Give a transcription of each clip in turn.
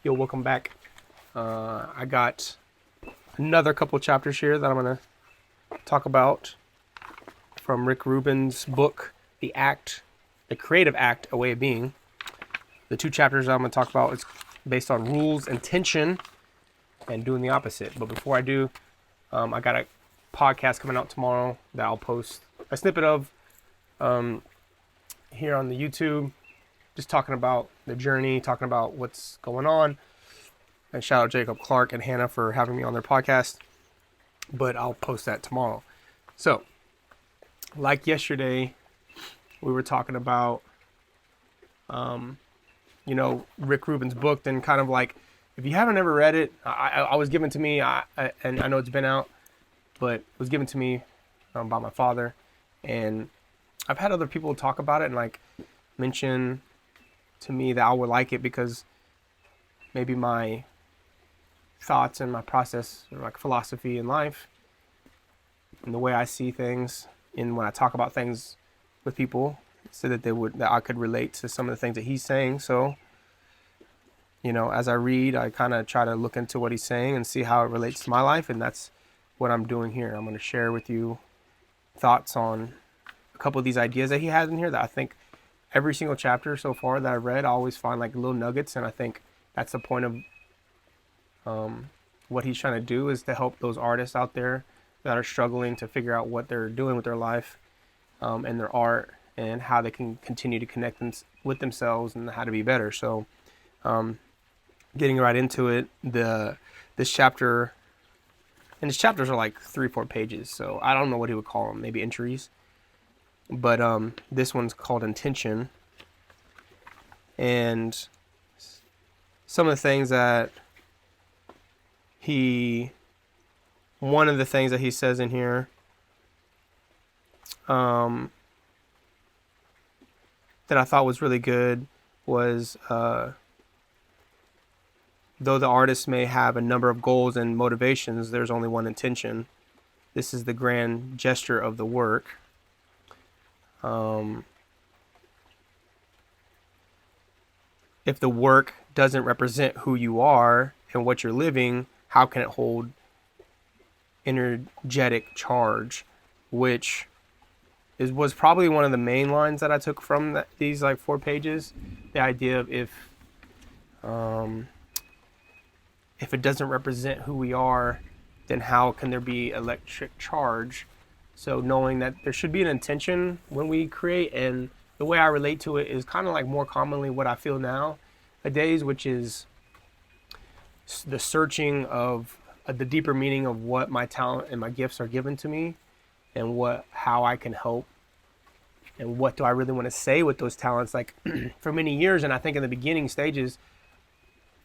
Yo, welcome back. I got another couple chapters here that I'm going to talk about from Rick Rubin's book, The Creative Act, A Way of Being. The two chapters I'm going to talk about is based on rules, intention, and doing the opposite. But before I do, I got a podcast coming out tomorrow that I'll post a snippet of here on the YouTube, just talking about the journey, talking about what's going on. And shout out Jacob Clark and Hannah for having me on their podcast. But I'll post that tomorrow. So, like yesterday, we were talking about, Rick Rubin's book. Then kind of like, if you haven't ever read it, I was given to me, and I know it's been out, but it was given to me by my father. And I've had other people talk about it and like mention to me that I would like it because maybe my thoughts and my process, like philosophy in life, and the way I see things, and when I talk about things with people, so that I could relate to some of the things that he's saying. So, as I read, I kind of try to look into what he's saying and see how it relates to my life, and that's what I'm doing here. I'm going to share with you thoughts on a couple of these ideas that he has in here that I think every single chapter so far that I've read, I always find like little nuggets, and I think that's the point of what he's trying to do, is to help those artists out there that are struggling to figure out what they're doing with their life and their art, and how they can continue to connect with themselves and how to be better. So getting right into it, this chapter, and his chapters are like 3-4 pages, so I don't know what he would call them, maybe entries, but this one's called Intention. And some of the things that one of the things that he says in here, that I thought was really good was, though the artist may have a number of goals and motivations, there's only one intention. This is the grand gesture of the work. If the work doesn't represent who you are and what you're living, how can it hold energetic charge? Which was probably one of the main lines that I took from these like 4 pages. The idea of if it doesn't represent who we are, then how can there be electric charge? So knowing that there should be an intention when we create, and the way I relate to it is kind of like more commonly what I feel nowadays, which is the searching of the deeper meaning of what my talent and my gifts are given to me, and how I can help, and what do I really want to say with those talents. Like for many years, and I think in the beginning stages,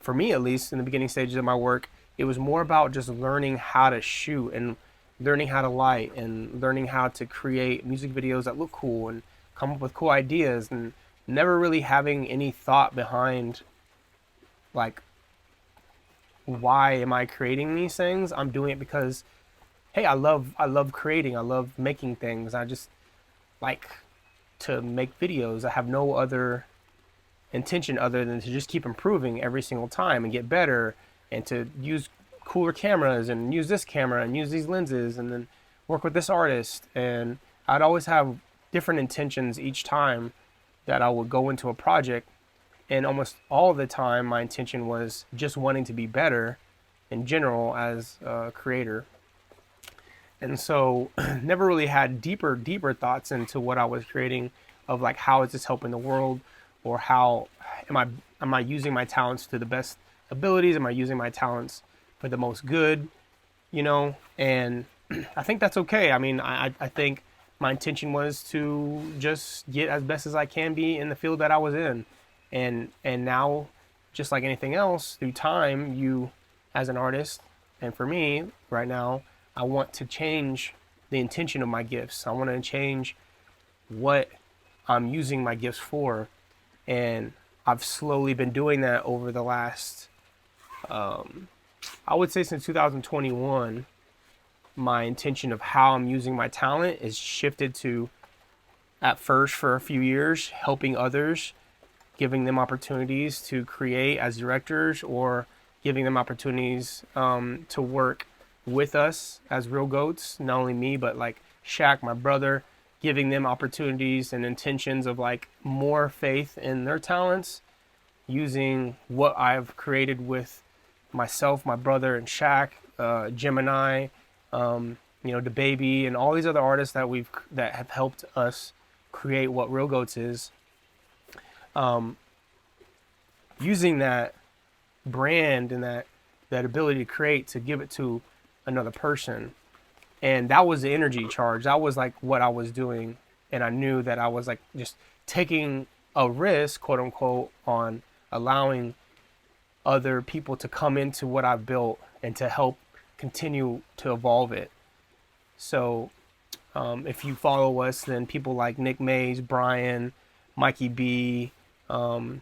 for me at least, in the beginning stages of my work, it was more about just learning how to shoot and learning how to light and learning how to create music videos that look cool and come up with cool ideas, and never really having any thought behind like, why am I creating these things? I'm doing it because, hey, I love creating. I love making things. I just like to make videos. I have no other intention other than to just keep improving every single time and get better, and to use cooler cameras and use this camera and use these lenses and then work with this artist. And I'd always have different intentions each time that I would go into a project, and almost all the time my intention was just wanting to be better in general as a creator. And so never really had deeper thoughts into what I was creating, of like, how is this helping the world, or how am I using my talents to the best abilities? Am I using my talents for the most good? And I think that's okay. I mean, I think my intention was to just get as best as I can be in the field that I was in. And now, just like anything else, through time, you, as an artist, and for me right now, I want to change the intention of my gifts. I want to change what I'm using my gifts for. And I've slowly been doing that over the last, I would say since 2021, my intention of how I'm using my talent is shifted to, at first for a few years, helping others giving them opportunities to create as directors, or giving them opportunities to work with us as Real Goats. Not only me, but like Shaq, my brother, giving them opportunities and intentions of like more faith in their talents, using what I've created with myself, my brother, and Shaq, Gemini, the Baby, and all these other artists that have helped us create what Real Goats is. Using that brand and that ability to create, to give it to another person. And that was the energy charge. That was like what I was doing. And I knew that I was like just taking a risk, quote unquote, on allowing other people to come into what I've built and to help continue to evolve it. So if you follow us, then people like Nick Mays, Brian, Mikey B, are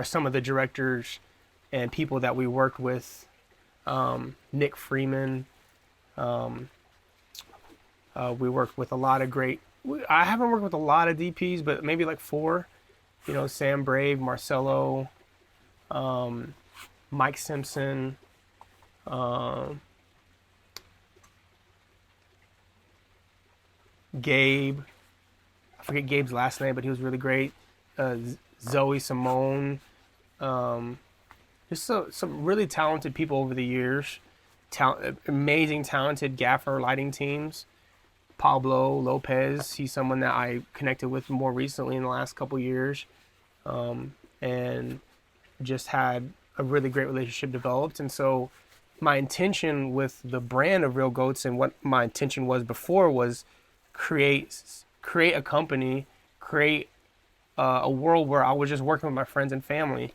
some of the directors and people that we worked with. Nick Freeman. We worked with a lot of I haven't worked with a lot of DPs, but maybe like 4. Sam Brave, Marcelo, Mike Simpson, Gabe. I forget Gabe's last name, but he was really great. Zoe Simone. Just some really talented people over the years. Amazing, talented gaffer lighting teams. Pablo Lopez, he's someone that I connected with more recently in the last couple years. And just had a really great relationship developed. And so my intention with the brand of Real Goats, and what my intention was before, was create a company, create a world where I was just working with my friends and family,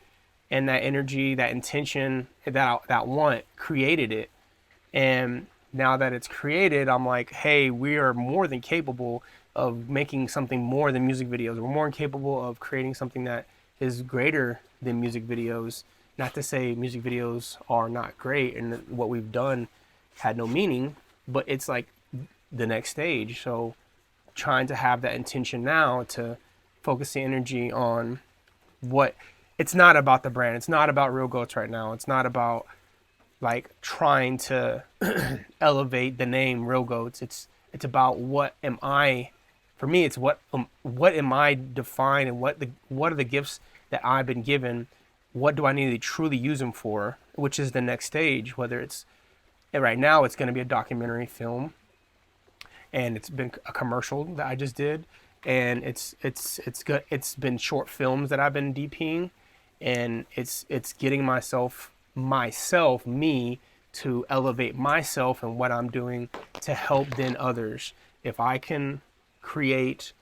and that energy, that intention, that want created it. And now that it's created, I'm like, hey, we are more than capable of making something more than music videos. We're more than capable of creating something that is greater than music videos. Not to say music videos are not great and what we've done had no meaning, but it's like the next stage. So trying to have that intention now to focus the energy on what, it's not about the brand. It's not about Real Goats right now. It's not about like trying to elevate the name Real Goats. It's about what am I, for me, it's what am I defined, and what are the gifts that I've been given? What do I need to truly use them for? Which is the next stage, whether it's, and right now it's going to be a documentary film, and it's been a commercial that I just did, and it's good. It's been short films that I've been DPing, and it's getting me to elevate myself and what I'm doing to help then others. If I can create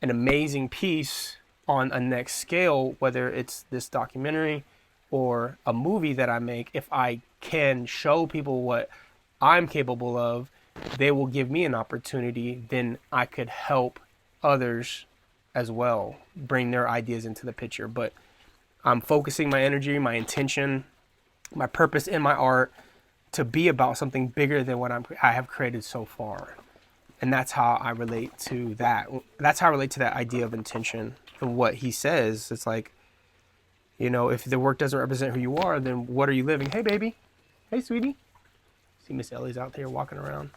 an amazing piece on a next scale, whether it's this documentary or a movie that I make, if I can show people what I'm capable of, they will give me an opportunity, then I could help others as well, bring their ideas into the picture. But I'm focusing my energy, my intention, my purpose in my art to be about something bigger than what I have created so far. And that's how I relate to that. That's how I relate to that idea of intention and what he says. It's like, if the work doesn't represent who you are, then what are you living? Hey, baby. Hey, sweetie. See Miss Ellie's out there walking around,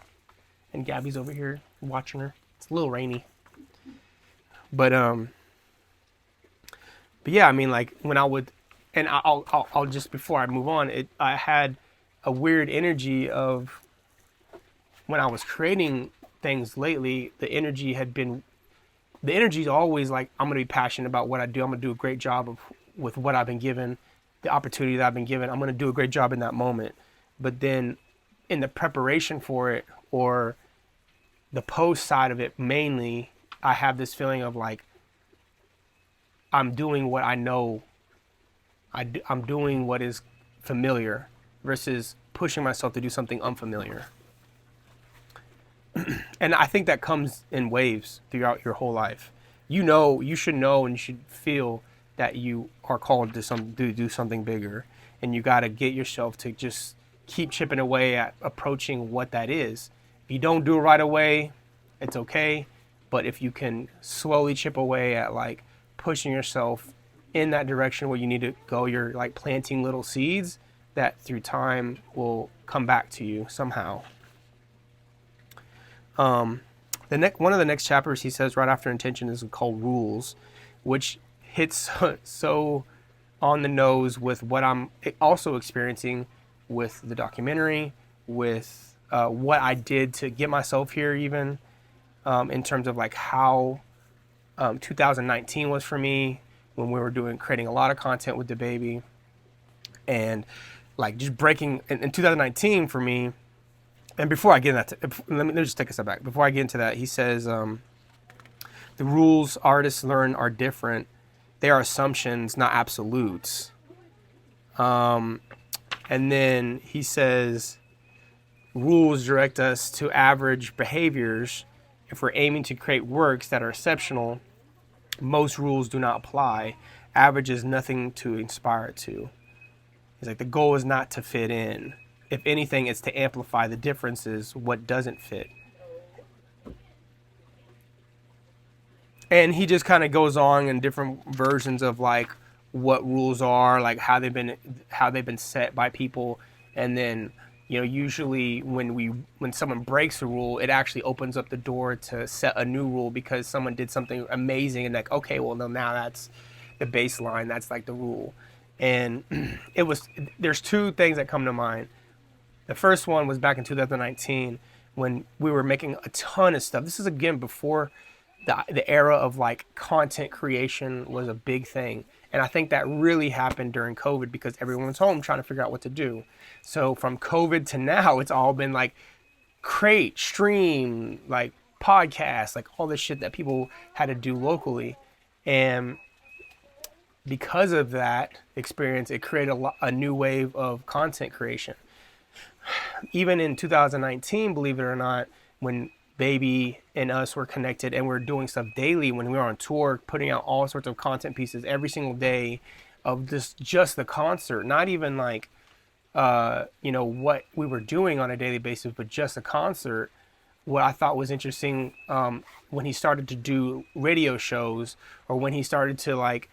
and Gabby's over here watching her. It's a little rainy. But yeah, I mean, like when I would, and I'll just, before I move on, I had a weird energy of when I was creating things lately. The energy is always like, I'm going to be passionate about what I do. I'm going to do a great job with what I've been given, the opportunity that I've been given. I'm going to do a great job in that moment. But then in the preparation for it, or the post side of it mainly, I have this feeling of like, I'm doing what I know. I'm doing what is familiar versus pushing myself to do something unfamiliar. And I think that comes in waves throughout your whole life. You should know and you should feel that you are called to do something bigger. And you got to get yourself to just keep chipping away at approaching what that is. If you don't do it right away, it's okay. But if you can slowly chip away at like pushing yourself in that direction where you need to go. You're like planting little seeds that through time will come back to you somehow. One of the next chapters he says right after intention is called rules, which hits so on the nose with what I'm also experiencing with the documentary, with what I did to get myself here, even in terms of like how 2019 was for me when we were creating a lot of content with DaBaby, and like just breaking in 2019 for me. And before I get into that, let me just take a step back. Before I get into that, he says the rules artists learn are different. They are assumptions, not absolutes. And then he says rules direct us to average behaviors. If we're aiming to create works that are exceptional, most rules do not apply. Average is nothing to inspire it to. He's like, the goal is not to fit in. If anything, it's to amplify the differences, what doesn't fit. And he just kind of goes on in different versions of like what rules are, like how they've been set by people. And then, you know, usually when someone breaks a rule, it actually opens up the door to set a new rule because someone did something amazing and like, okay, well, no, now that's the baseline. That's like the rule. And there's two things that come to mind. The first one was back in 2019 when we were making a ton of stuff. This is again before the era of like content creation was a big thing. And I think that really happened during COVID because everyone was home trying to figure out what to do. So from COVID to now, it's all been like create, stream, like podcasts, like all this shit that people had to do locally. And because of that experience, it created a new wave of content creation. Even in 2019, believe it or not, when Baby and us were connected and we were doing stuff daily, when we were on tour, putting out all sorts of content pieces every single day of just the concert, not even like, what we were doing on a daily basis, but just a concert. What I thought was interesting when he started to do radio shows or when he started to like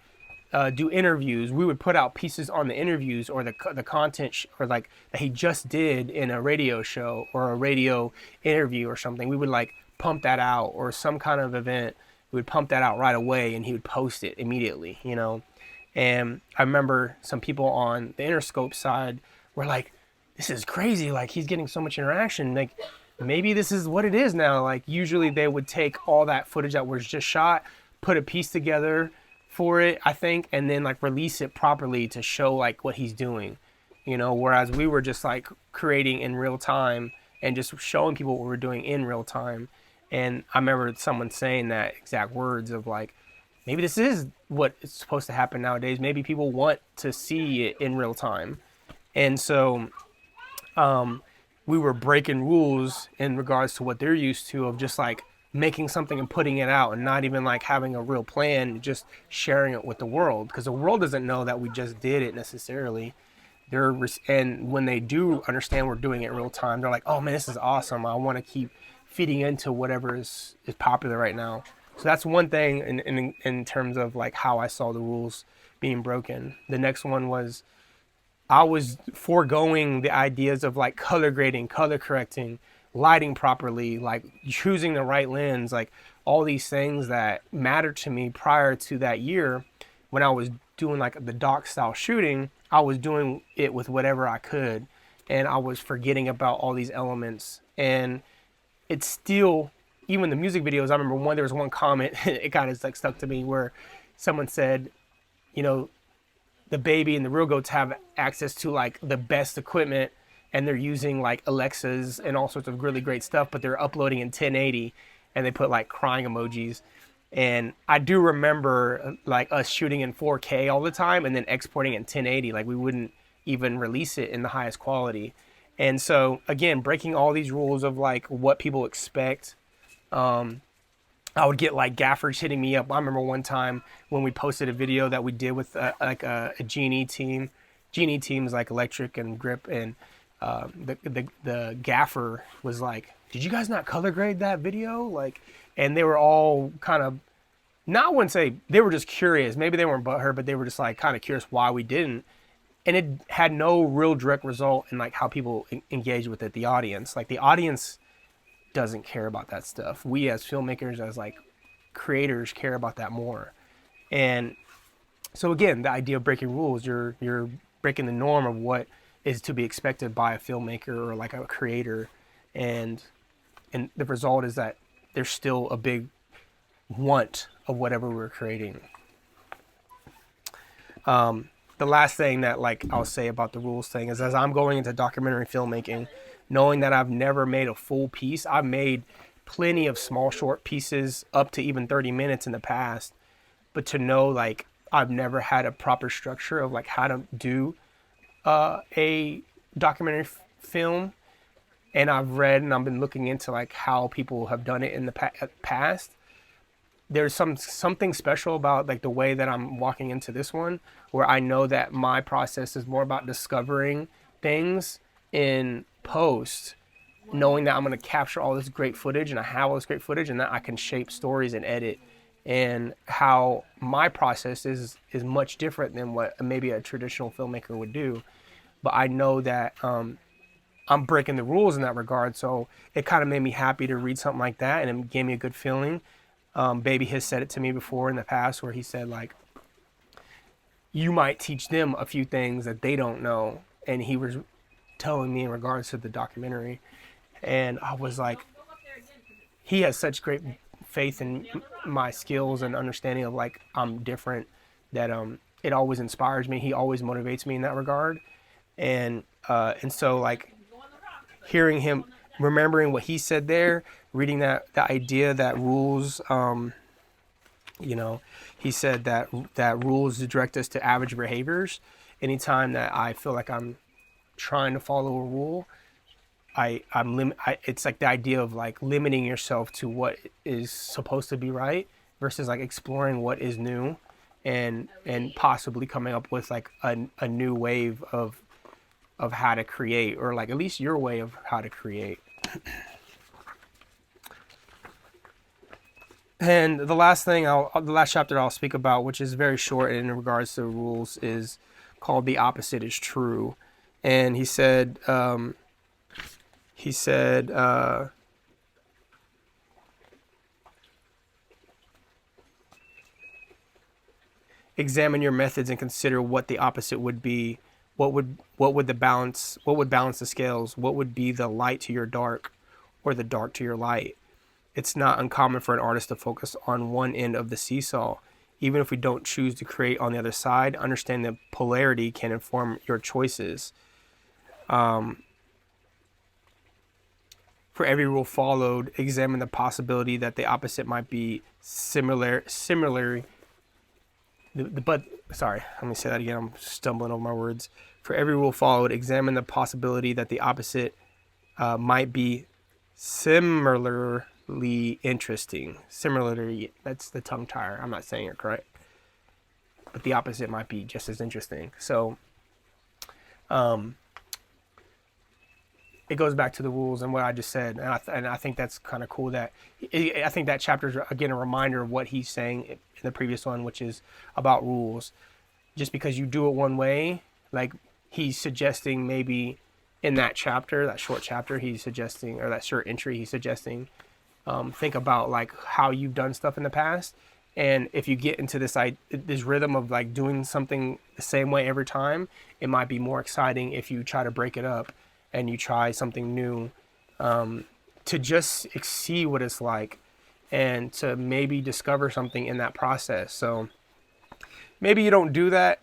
do interviews, we would put out pieces on the interviews or the content or like that he just did in a radio show or a radio interview or something. We would like pump that out, or some kind of event. We would pump that out right away and he would post it immediately, you know. And I remember some people on the Interscope side were like, this is crazy. Like he's getting so much interaction. Like maybe this is what it is now. Like usually they would take all that footage that was just shot, put a piece together for it, I think, and then like release it properly to show like what he's doing, you know, whereas we were just like creating in real time and just showing people what we're doing in real time. And I remember someone saying that exact words of like, maybe this is what is supposed to happen nowadays. Maybe people want to see it in real time. And so we were breaking rules in regards to what they're used to of just like making something and putting it out and not even like having a real plan, just sharing it with the world, because the world doesn't know that we just did it necessarily. And when they do understand we're doing it in real time, they're like, oh man, this is awesome. I want to keep feeding into whatever is popular right now. So that's one thing in terms of like how I saw the rules being broken. The next one was I was foregoing the ideas of like color grading, color correcting, lighting properly, like choosing the right lens, like all these things that mattered to me prior to that year. When I was doing like the doc style shooting, I was doing it with whatever I could, and I was forgetting about all these elements. And it's still, even the music videos, I remember there was one comment, it kind of like stuck to me, where someone said, you know, DaBaby and the Real Goats have access to like the best equipment, and they're using like Alexas and all sorts of really great stuff, but they're uploading in 1080 and they put like crying emojis. And I do remember like us shooting in 4K all the time and then exporting in 1080. Like we wouldn't even release it in the highest quality. And so again, breaking all these rules of like what people expect. I would get like gaffers hitting me up. I remember one time when we posted a video that we did with a Genie team. Genie teams like Electric and Grip, and the gaffer was like, did you guys not color grade that video? Like, and they were all kind of not, I wouldn't say they were just curious. Maybe they weren't butthurt, but they were just like kind of curious why we didn't. And it had no real direct result in like how people engage with it. The audience, like the audience, doesn't care about that stuff. We as filmmakers, as like creators, care about that more. And so again, the idea of breaking rules, you're breaking the norm of what is to be expected by a filmmaker or like a creator, and the result is that there's still a big want of whatever we're creating. The last thing that like I'll say about the rules thing is, as I'm going into documentary filmmaking, knowing that I've never made a full piece, I've made plenty of small short pieces up to even 30 minutes in the past, but to know like I've never had a proper structure of like how to do a documentary film, and I've read and I've been looking into like how people have done it in the past. There's something special about like the way that I'm walking into this one, where I know that my process is more about discovering things in post, knowing that I'm going to capture all this great footage and I have all this great footage, and that I can shape stories and edit, and how my process is much different than what maybe a traditional filmmaker would do. But I know that I'm breaking the rules in that regard, so it kind of made me happy to read something like that, and it gave me a good feeling. Baby has said it to me before in the past, where he said like, you might teach them a few things that they don't know, and he was telling me in regards to the documentary, and I was like, he has such great faith in my skills and understanding of like I'm different, that it always inspires me. He always motivates me in that regard, and so like hearing him, remembering what he said there, reading that the idea that rules, he said that rules direct us to average behaviors. Anytime that I feel like I'm trying to follow a rule, it's like the idea of like limiting yourself to what is supposed to be right versus like exploring what is new, and possibly coming up with like a new wave of how to create, or like at least your way of how to create. And the last chapter I'll speak about, which is very short in regards to rules, is called "The Opposite is True." And he said, examine your methods and consider what the opposite would be. What would balance the scales? What would be the light to your dark, or the dark to your light? It's not uncommon for an artist to focus on one end of the seesaw. Even if we don't choose to create on the other side, understand that polarity can inform your choices. For every rule followed, examine the possibility that the opposite might be similarly. Sorry, let me say that again. I'm stumbling over my words. For every rule followed, examine the possibility that the opposite might be similarly interesting. Similarly, that's the tongue tire. I'm not saying it correct, but the opposite might be just as interesting. So, it goes back to the rules and what I just said, and I think that's kind of cool. I think that chapter is again a reminder of what he's saying in the previous one, which is about rules. Just because you do it one way, like he's suggesting maybe in that chapter, that short chapter, he's suggesting, or that short entry, he's suggesting, think about like how you've done stuff in the past, and if you get into this rhythm of like doing something the same way every time, it might be more exciting if you try to break it up and you try something new, to just see what it's like, and to maybe discover something in that process. So maybe you don't do that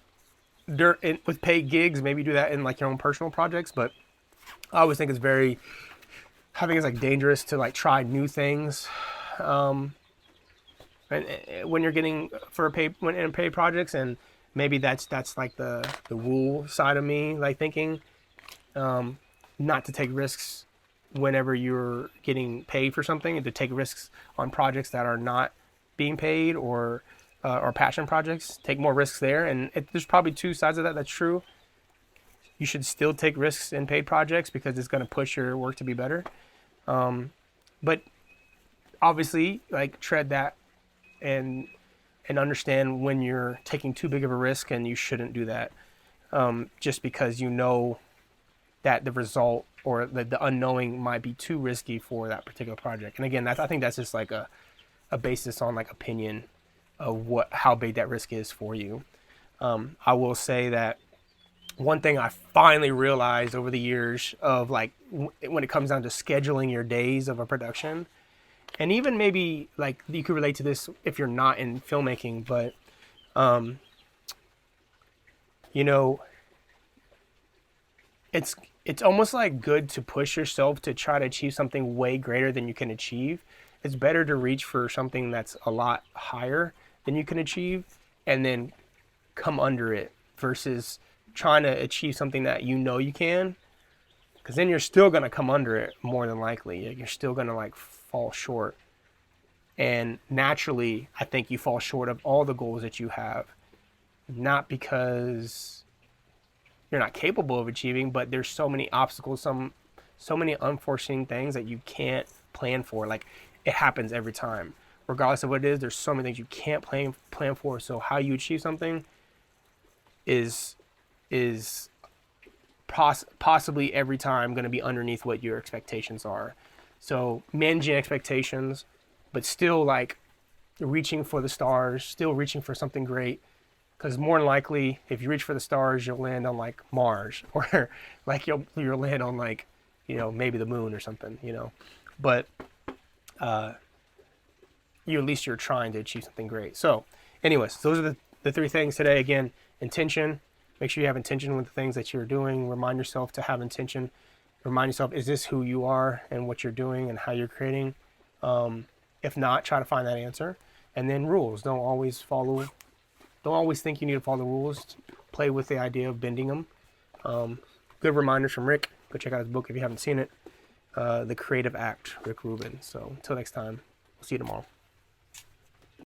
with paid gigs. Maybe you do that in like your own personal projects. But I always think it's like dangerous to like try new things, and when you're getting in paid projects, and maybe that's like the rule side of me, like thinking, not to take risks whenever you're getting paid for something, and to take risks on projects that are not being paid, or passion projects. Take more risks there, and there's probably two sides of that. That's true. You should still take risks in paid projects because it's going to push your work to be better. But obviously, like tread that and and understand when you're taking too big of a risk and you shouldn't do that, just because you know that the result or the unknowing might be too risky for that particular project. And again, I think that's just like a basis on like opinion of how big that risk is for you. I will say that one thing I finally realized over the years of like when it comes down to scheduling your days of a production, and even maybe like you could relate to this if you're not in filmmaking, but you know, it's almost like good to push yourself to try to achieve something way greater than you can achieve. It's better to reach for something that's a lot higher than you can achieve and then come under it versus trying to achieve something that you know you can, because then you're still going to come under it more than likely. You're still going to like fall short. And naturally, I think you fall short of all the goals that you have, not because you're not capable of achieving, but there's so many obstacles, so many unforeseen things that you can't plan for. Like it happens every time. Regardless of what it is, there's so many things you can't plan for. So how you achieve something is possibly every time going to be underneath what your expectations are. So managing expectations, but still like reaching for the stars, still reaching for something great. Because more than likely, if you reach for the stars, you'll land on like Mars, or like you'll land on like, maybe the moon or something, But at least you're trying to achieve something great. So, anyways, those are the three things today. Again, intention. Make sure you have intention with the things that you're doing. Remind yourself to have intention. Remind yourself, is this who you are and what you're doing and how you're creating? If not, try to find that answer. And then rules. Don't always think you need to follow the rules. Play with the idea of bending them. Good reminders from Rick. Go check out his book if you haven't seen it. The Creative Act, Rick Rubin. So until next time, we'll see you tomorrow.